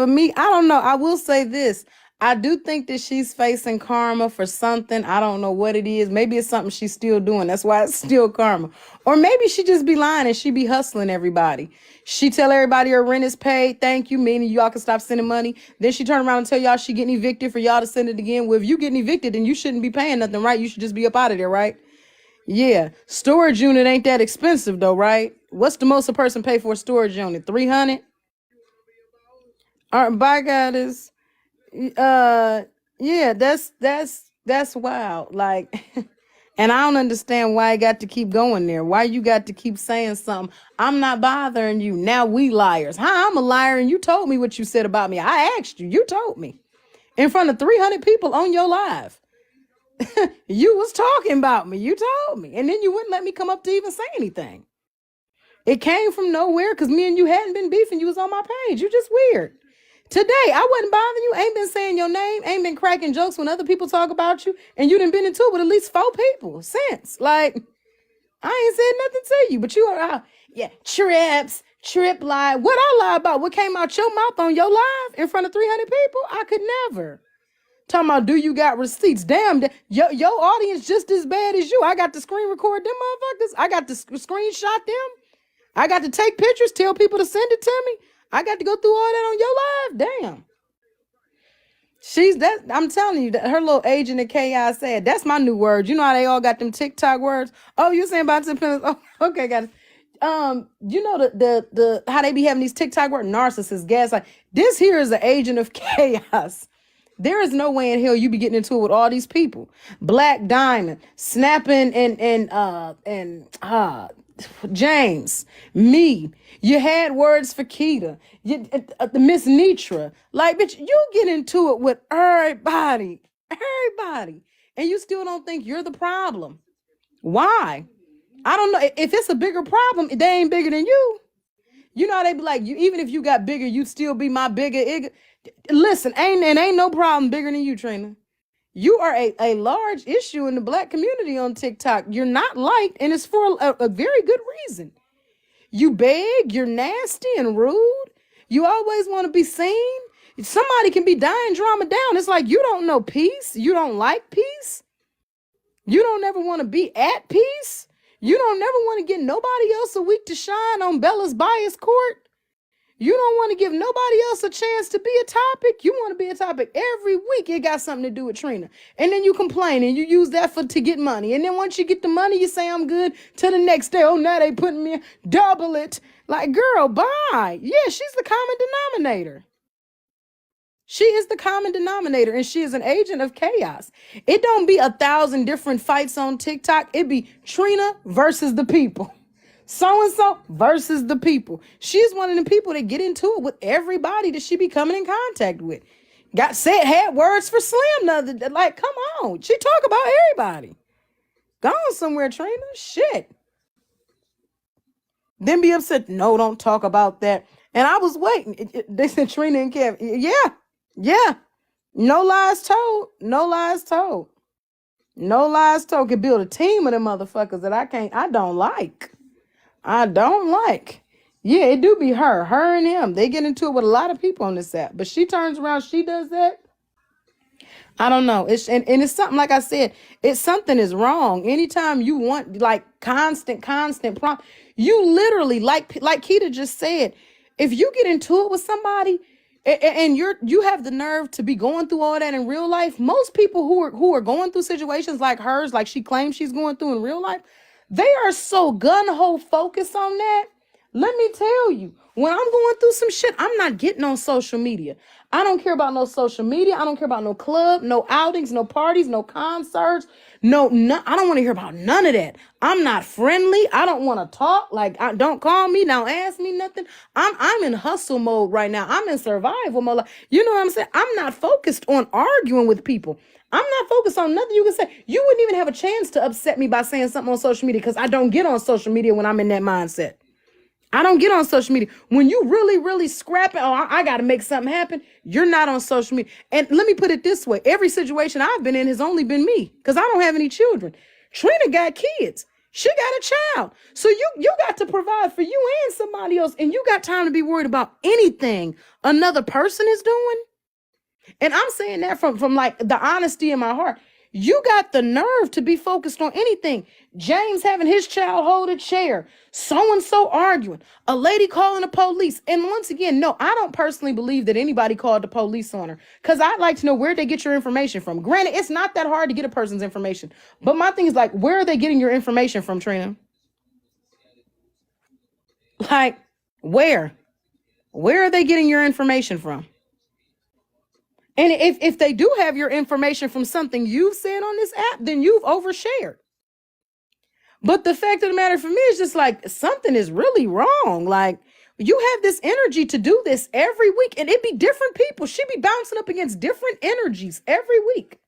me, I don't know. I will say this. I do think that she's facing karma for something. I don't know what it is. Maybe it's something she's still doing. That's why it's still karma. Or maybe she just be lying and she be hustling everybody. She tell everybody her rent is paid. Thank you, meaning y'all can stop sending money. Then she turn around and tell y'all she getting evicted for y'all to send it again. Well, if you getting evicted, then you shouldn't be paying nothing, right? You should just be up out of there, right? Yeah. Storage unit ain't that expensive though, right? What's the most a person pay for a storage unit? $300? All right, bye, guys. Yeah, that's That's wild. Like, and I don't understand why I got to keep going there. Why you got to keep saying something? I'm not bothering you. Now we liars. Huh? I'm a liar and you told me what you said about me. I asked you. You told me. In front of 300 people on your live. You was talking about me. You told me. And then you wouldn't let me come up to even say anything. It came from nowhere because me and you hadn't been beefing. You was on my page. You just weird. Today, I wasn't bothering you. Ain't been saying your name. Ain't been cracking jokes when other people talk about you. And you done been into it with at least 4 people since. Like, I ain't said nothing to you. But you are out. Yeah, trip lie. What I lie about? What came out your mouth on your live in front of 300 people? I could never. Talking about, do you got receipts? Damn, your audience just as bad as you. I got to screen record them motherfuckers. I got to screenshot them. I got to take pictures, tell people to send it to me. I got to go through all that on your live. Damn. She's that. I'm telling you, that her little agent of chaos said, that's my new word. You know how they all got them TikTok words? Oh, you saying about 10 pennies? Oh, okay, got it. You know the how they be having these TikTok words, narcissists, gaslight. This here is an agent of chaos. There is no way in hell you be getting into it with all these people. Black Diamond, Snapping and James, me. You had words for Keita, Miss Nitra. Like, bitch, you get into it with everybody, and you still don't think you're the problem. Why? I don't know. If it's a bigger problem, they ain't bigger than you. You know how they be like, you even if you got bigger, you'd still be my bigger. Listen, ain't no problem bigger than you, Trina. You are a large issue in the black community on TikTok. You're not liked, and it's for a very good reason. You beg, you're nasty and rude. You always want to be seen. Somebody can be dying drama down. It's like you don't know peace. You don't like peace. You don't ever want to be at peace. You don't never want to get nobody else a week to shine on Bella's bias court. You don't want to give nobody else a chance to be a topic. You want to be a topic every week. It got something to do with Trina. And then you complain and you use that to get money. And then once you get the money, you say, I'm good. Till the next day, oh, now they putting me, double it. Like, girl, bye. Yeah, she's the common denominator. She is the common denominator, and she is an agent of chaos. It don't be 1,000 different fights on TikTok. It be Trina versus the people. So-and-so versus the people. She's one of the people that get into it with everybody that she be coming in contact with. Had words for Slim the other day. Like, come on. She talk about everybody. Gone somewhere, Trina. Shit. Then be upset. No, don't talk about that. And I was waiting. They said Trina and Kev. Yeah. No lies told. No lies told. No lies told. Could build a team of them motherfuckers that I don't like. Yeah, it do be her and him. They get into it with a lot of people on this app. But she turns around, she does that. I don't know. And it's something, like I said, it's something is wrong. Anytime you want like constant prompt, you literally, like Keita just said, if you get into it with somebody and you have the nerve to be going through all that in real life, most people who are going through situations like hers, like she claims she's going through in real life, they are so gun-ho focused on that. Let me tell you, when I'm going through some shit, I'm not getting on social media. I don't care about no social media. I don't care about no club, no outings, no parties, no concerts. No, I don't want to hear about none of that. I'm not friendly. I don't want to talk. Like, don't call me. Don't ask me nothing. I'm in hustle mode right now. I'm in survival mode. You know what I'm saying? I'm not focused on arguing with people. I'm not focused on nothing you can say. You wouldn't even have a chance to upset me by saying something on social media because I don't get on social media when I'm in that mindset. I don't get on social media. When you really scrapping, I got to make something happen, you're not on social media. And let me put it this way. Every situation I've been in has only been me because I don't have any children. Trina got kids. She got a child. So you got to provide for you and somebody else. And you got time to be worried about anything another person is doing. And I'm saying that from like the honesty in my heart. You got the nerve to be focused on anything. James having his child hold a chair. So-and-so arguing. A lady calling the police. And once again, no, I don't personally believe that anybody called the police on her. Because I'd like to know where they get your information from. Granted, it's not that hard to get a person's information. But my thing is like, where are they getting your information from, Trina? Like, where? Where are they getting your information from? And if they do have your information from something you've said on this app, then you've overshared. But the fact of the matter for me is just like something is really wrong. Like you have this energy to do this every week, and it be different people. She be bouncing up against different energies every week.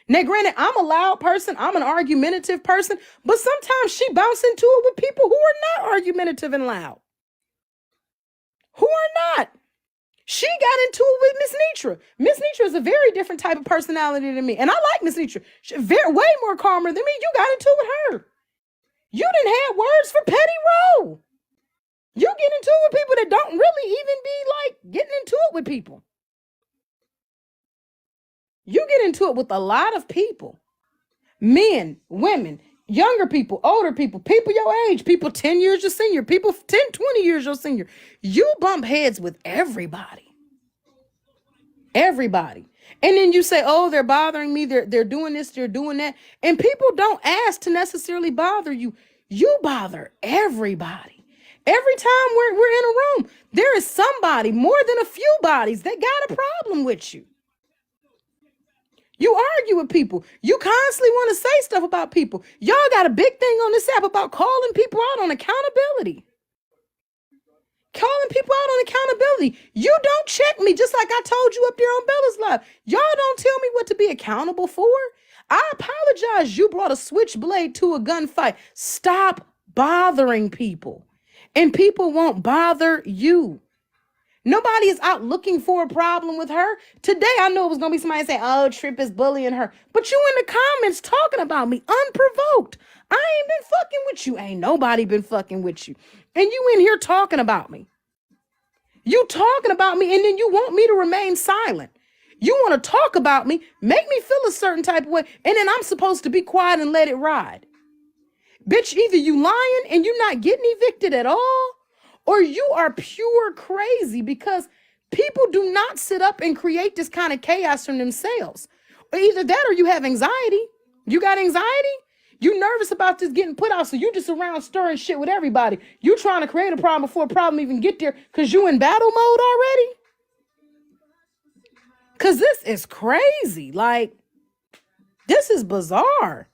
Now, granted, I'm a loud person. I'm an argumentative person, but sometimes she bounces into it with people who are not argumentative and loud. Who are not. She got into it with Miss Nitra. Miss Nitra is a very different type of personality than me. And I like Miss Nitra. She's way more calmer than me. You got into it with her. You didn't have words for Petty Rowe. You get into it with people that don't really even be like getting into it with people. You get into it with a lot of people. Men, women, younger people, older people, people your age, people 10 years your senior, people 10, 20 years your senior. You bump heads with everybody. Everybody. And then you say, oh, they're bothering me. They're doing this, they're doing that. And people don't ask to necessarily bother you. You bother everybody. Every time we're in a room, there is somebody, more than a few bodies, that got a problem with you. You argue with people. You constantly want to say stuff about people. Y'all got a big thing on this app about calling people out on accountability. Calling people out on accountability. You don't check me, just like I told you up there on Bella's Live. Y'all don't tell me what to be accountable for. I apologize. You brought a switchblade to a gunfight. Stop bothering people. And people won't bother you. Nobody is out looking for a problem with her. Today, I know it was going to be somebody saying, oh, Trip is bullying her. But you in the comments talking about me unprovoked. I ain't been fucking with you. Ain't nobody been fucking with you. And you in here talking about me. You talking about me, and then you want me to remain silent. You want to talk about me, make me feel a certain type of way, and then I'm supposed to be quiet and let it ride. Bitch, either you lying and you're not getting evicted at all, or you are pure crazy, because people do not sit up and create this kind of chaos from themselves. Or either that or you have anxiety. You got anxiety? You nervous about this getting put out, so you just around stirring shit with everybody. You trying to create a problem before a problem even get there because you in battle mode already? Because this is crazy. Like, this is bizarre.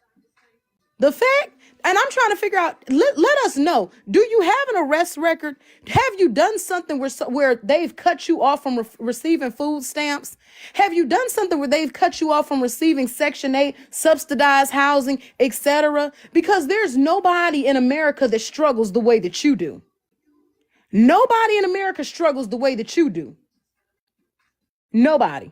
The fact, and I'm trying to figure out, let us know, do you have an arrest record? Have you done something where they've cut you off from receiving food stamps? Have you done something where they've cut you off from receiving Section 8, subsidized housing, etc.? Because there's nobody in America that struggles the way that you do. Nobody in America struggles the way that you do. Nobody.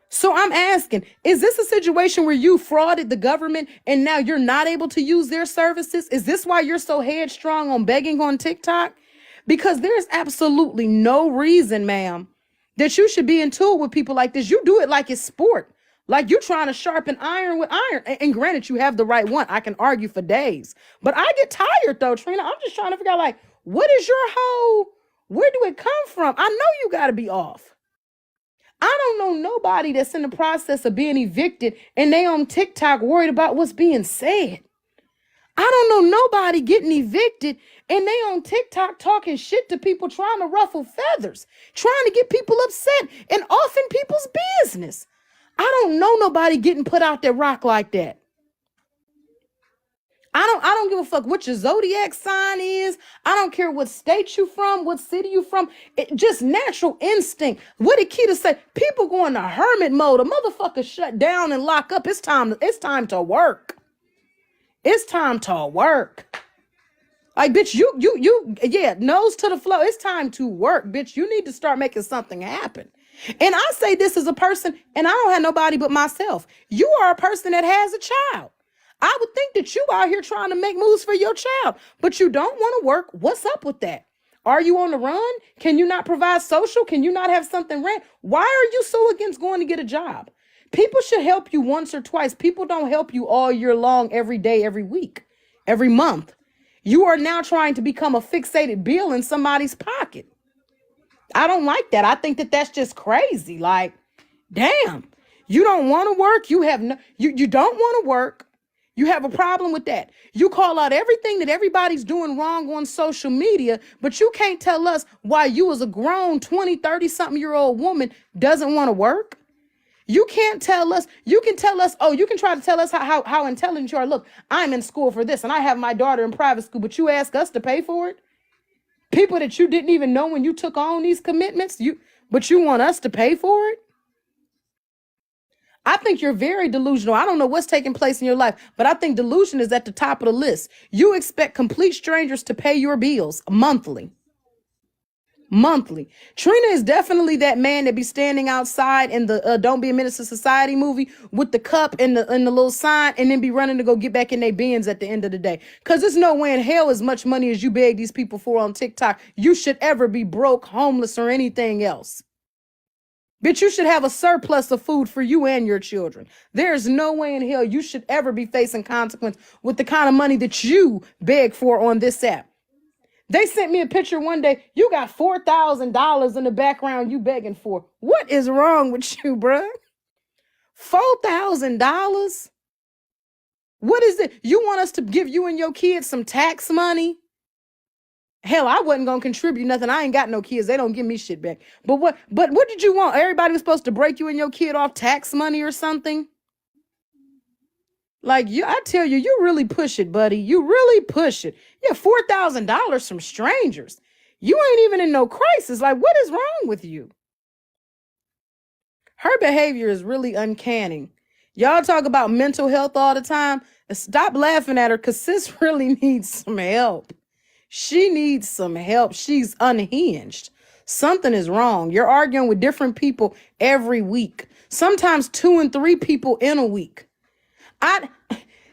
So I'm asking, is this a situation where you frauded the government and now you're not able to use their services? Is this why you're so headstrong on begging on TikTok? Because there's absolutely no reason, ma'am, that you should be in tour with people like this. You do it like it's sport, like you're trying to sharpen iron with iron. And granted, you have the right one. I can argue for days, but I get tired though, Trina. I'm just trying to figure out, like, what is your whole, where do it come from? I know you got to be off. I don't know nobody that's in the process of being evicted and they on TikTok worried about what's being said. I don't know nobody getting evicted and they on TikTok talking shit to people, trying to ruffle feathers, trying to get people upset and off in people's business. I don't know nobody getting put out there rock like that. I don't give a fuck what your zodiac sign is. I don't care what state you from, what city you from. It just natural instinct. What did Keita say? People go into hermit mode. A motherfucker shut down and lock up. It's time to work. It's time to work. Like, bitch, yeah, nose to the floor. It's time to work, bitch. You need to start making something happen. And I say this as a person, and I don't have nobody but myself. You are a person that has a child. I would think that you out here trying to make moves for your child, but you don't want to work. What's up with that? Are you on the run? Can you not provide social? Can you not have something rent? Why are you so against going to get a job? People should help you once or twice. People don't help you all year long, every day, every week, every month. You are now trying to become a fixated bill in somebody's pocket. I don't like that. I think that that's just crazy. Like, damn, you don't want to work. You don't want to work. You have a problem with that. You call out everything that everybody's doing wrong on social media, but you can't tell us why you as a grown 20, 30 something year old woman doesn't want to work. You can't tell us. You can tell us. Oh, you can try to tell us how intelligent you are. Look, I'm in school for this, and I have my daughter in private school, but you ask us to pay for it. People that you didn't even know when you took on these commitments, but you want us to pay for it. I think you're very delusional. I don't know what's taking place in your life, but I think delusion is at the top of the list. You expect complete strangers to pay your bills monthly. Monthly. Trina is definitely that man that be standing outside in the Don't Be a Menace to Society movie with the cup and the little sign, and then be running to go get back in their bins at the end of the day. Because there's no way in hell, as much money as you beg these people for on TikTok, you should ever be broke, homeless, or anything else. Bitch, you should have a surplus of food for you and your children. There's no way in hell you should ever be facing consequence with the kind of money that you beg for on this app. They sent me a picture one day. You got $4,000 in the background you begging for. What is wrong with you, bruh? $4,000? What is it? You want us to give you and your kids some tax money? Hell, I wasn't gonna contribute nothing. I ain't got no kids. They don't give me shit back. But what did you want? Everybody was supposed to break you and your kid off tax money or something? Like, I tell you, you really push it, buddy. You really push it. Yeah, $4,000 from strangers. You ain't even in no crisis. Like, what is wrong with you? Her behavior is really uncanny. Y'all talk about mental health all the time. Stop laughing at her, because sis really needs some help. She needs some help. She's unhinged. Something is wrong. You're arguing with different people every week. Sometimes 2 and 3 people in a week.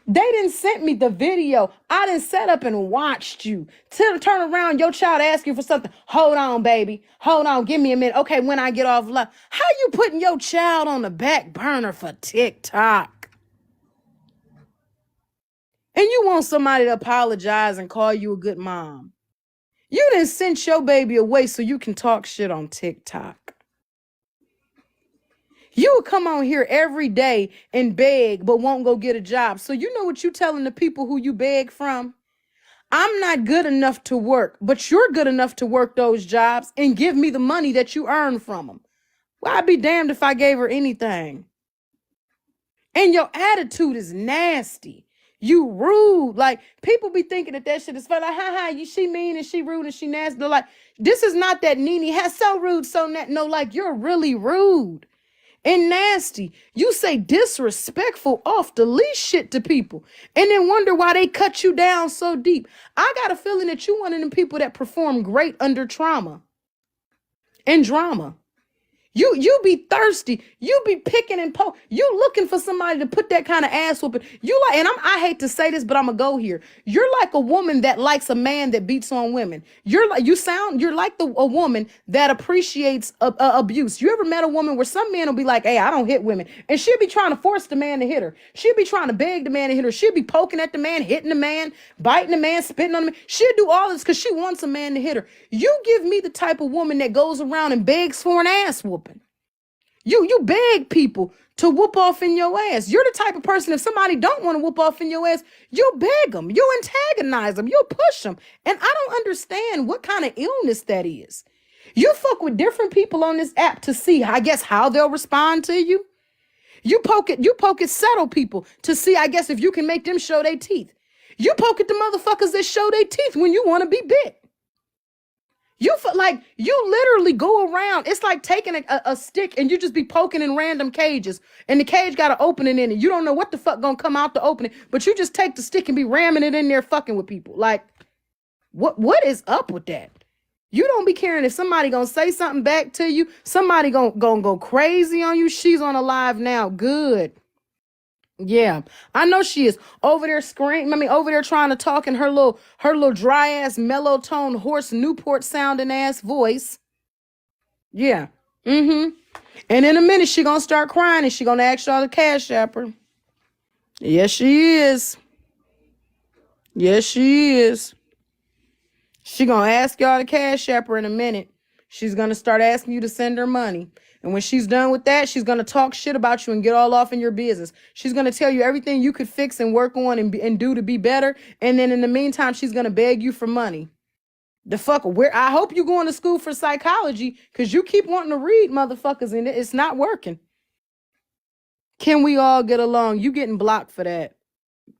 They didn't send me the video. I didn't set up and watched you. Turn around, your child ask you for something. Hold on, baby. Hold on. Give me a minute. Okay, when I get off live. How you putting your child on the back burner for TikTok? And you want somebody to apologize and call you a good mom. You didn't send your baby away so you can talk shit on TikTok. You would come on here every day and beg, but won't go get a job. So you know what you telling the people who you beg from? I'm not good enough to work, but you're good enough to work those jobs and give me the money that you earn from them. Well, I'd be damned if I gave her anything. And your attitude is nasty. You rude. Like, people be thinking that shit is fun. Like, she mean and she rude and she nasty. They're like, this is not that Nene has so rude, so no, like, you're really rude and nasty. You say disrespectful, off the leash shit to people and then wonder why they cut you down so deep. I got a feeling that you one of them people that perform great under trauma and drama. You be thirsty. You be picking and poke. You looking for somebody to put that kind of ass whooping. You like, and I hate to say this, but I'm gonna go here. You're like a woman that likes a man that beats on women. You're like a woman that appreciates abuse. You ever met a woman where some men will be like, hey, I don't hit women, and she'll be trying to force the man to hit her. She'll be trying to beg the man to hit her. She'll be poking at the man, hitting the man, biting the man, spitting on the man. She'll do all this because she wants a man to hit her. You give me the type of woman that goes around and begs for an ass whooping. You beg people to whoop off in your ass. You're the type of person, if somebody don't want to whoop off in your ass, you'll beg them, you'll antagonize them, you'll push them. And I don't understand what kind of illness that is. You fuck with different people on this app to see, I guess, how they'll respond to you. You poke at settle people to see, I guess, if you can make them show their teeth. You poke at the motherfuckers that show their teeth when you want to be bit. You feel like you literally go around. It's like taking a stick and you just be poking in random cages, and the cage got an opening in it. You don't know what the fuck gonna come out the opening, but you just take the stick and be ramming it in there fucking with people. Like, what is up with that? You don't be caring if somebody gonna say something back to you. Somebody gonna go crazy on you. She's on a live now. Good. Yeah, I know she is over there screaming. Over there trying to talk in her little dry ass, mellow tone, hoarse Newport sounding ass voice. Yeah. And in a minute she gonna start crying and she gonna ask y'all to cash app her. Yes, she is. Yes, she is. She gonna ask y'all to cash app her in a minute. She's gonna start asking you to send her money. And when she's done with that, she's going to talk shit about you and get all off in your business. She's going to tell you everything you could fix and work on and do to be better. And then in the meantime, she's going to beg you for money. The fuck, I hope you going to school for psychology, because you keep wanting to read motherfuckers and it's not working. Can we all get along? You getting blocked for that.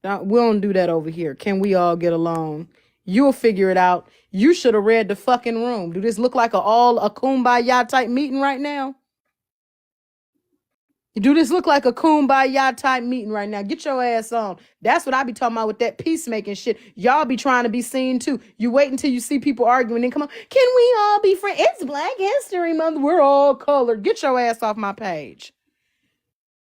We don't do that over here. Can we all get along? You'll figure it out. You should have read the fucking room. Do this look like a kumbaya type meeting right now? Do this look like a kumbaya type meeting right now? Get your ass on. That's what I be talking about with that peacemaking shit. Y'all be trying to be seen too. You wait until you see people arguing, then come on. Can we all be friends? It's Black History Month. We're all colored. Get your ass off my page.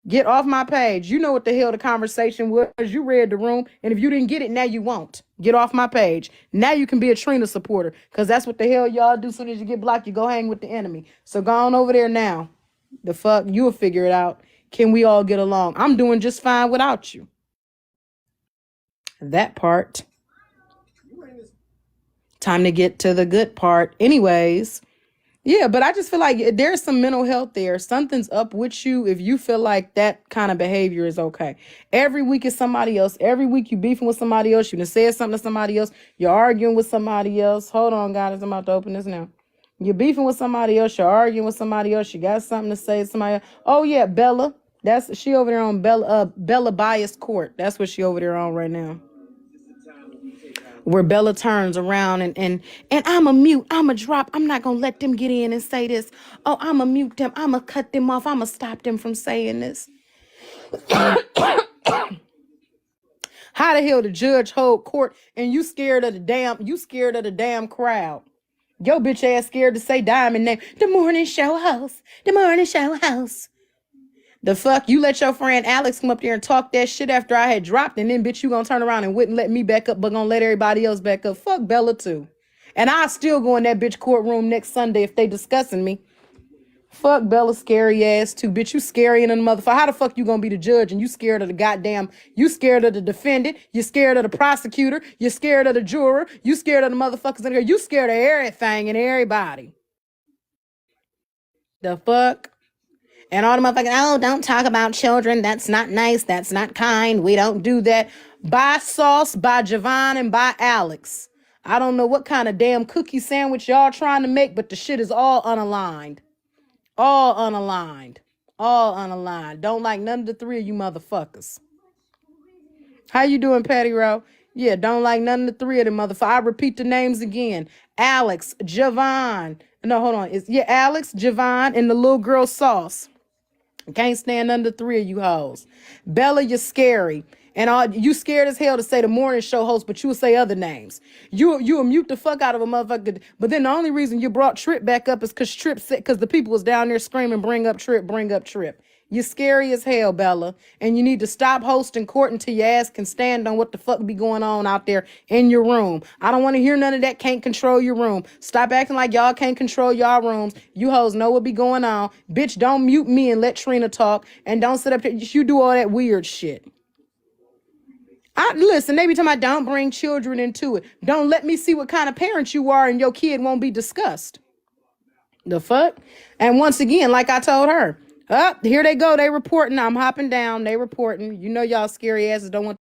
Get off my page. You know what the hell the conversation was. You read the room. And if you didn't get it, now you won't. Get off my page. Now you can be a Trina supporter. Because that's what the hell y'all do. As soon as you get blocked, you go hang with the enemy. So go on over there now. The fuck? You'll figure it out. Can we all get along? I'm doing just fine without you. That part. Time to get to the good part. Anyways. Yeah, but I just feel like there's some mental health there. Something's up with you if you feel like that kind of behavior is okay. Every week is somebody else. Every week you beefing with somebody else. You done said something to somebody else. You're arguing with somebody else. Hold on, guys. I'm about to open this now. You're beefing with somebody else. You're arguing with somebody else. You got something to say to somebody else. Oh, yeah, Bella. She over there on Bella Bias Court. That's what she over there on right now. Where Bella turns around and I'm a mute, I'm a drop. I'm not going to let them get in and say this. Oh, I'm a mute them. I'm going to cut them off. I'm going to stop them from saying this. How the hell the judge hold court and you scared of the damn crowd? Your bitch ass scared to say Diamond name. The morning show host. The morning show host. The fuck? You let your friend Alex come up there and talk that shit after I had dropped, and then bitch you gonna turn around and wouldn't let me back up, but gonna let everybody else back up. Fuck Bella too. And I'll still go in that bitch courtroom next Sunday if they discussing me. Fuck Bella scary ass too. Bitch, you scary than a motherfucker. How the fuck you gonna be the judge and you scared of you scared of the defendant, you scared of the prosecutor, you scared of the juror, you scared of the motherfuckers in there, you scared of everything and everybody. The fuck? And all the motherfuckers, oh, don't talk about children. That's not nice. That's not kind. We don't do that. By Sauce, by Javon, and by Alex. I don't know what kind of damn cookie sandwich y'all trying to make, but the shit is all unaligned. All unaligned. All unaligned. Don't like none of the three of you motherfuckers. How you doing, Patty Rowe? Yeah, don't like none of the three of them motherfuckers. I repeat the names again. Alex, Javon. No, hold on. Alex, Javon, and the little girl Sauce. Can't stand none of the three of you hoes. Bella, you're scary. And you scared as hell to say the morning show host, but you will say other names. You will mute the fuck out of a motherfucker. But then the only reason you brought Trip back up is because the people was down there screaming, bring up Trip, bring up Trip. You're scary as hell, Bella. And you need to stop hosting court until your ass can stand on what the fuck be going on out there in your room. I don't want to hear none of that. Can't control your room. Stop acting like y'all can't control y'all rooms. You hoes know what be going on. Bitch, don't mute me and let Trina talk. And don't sit up there. You do all that weird shit. Listen, they be talking about don't bring children into it. Don't let me see what kind of parent you are and your kid won't be discussed. The fuck? And once again, like I told her, here they go. They reporting. I'm hopping down. They reporting. You know y'all scary asses don't want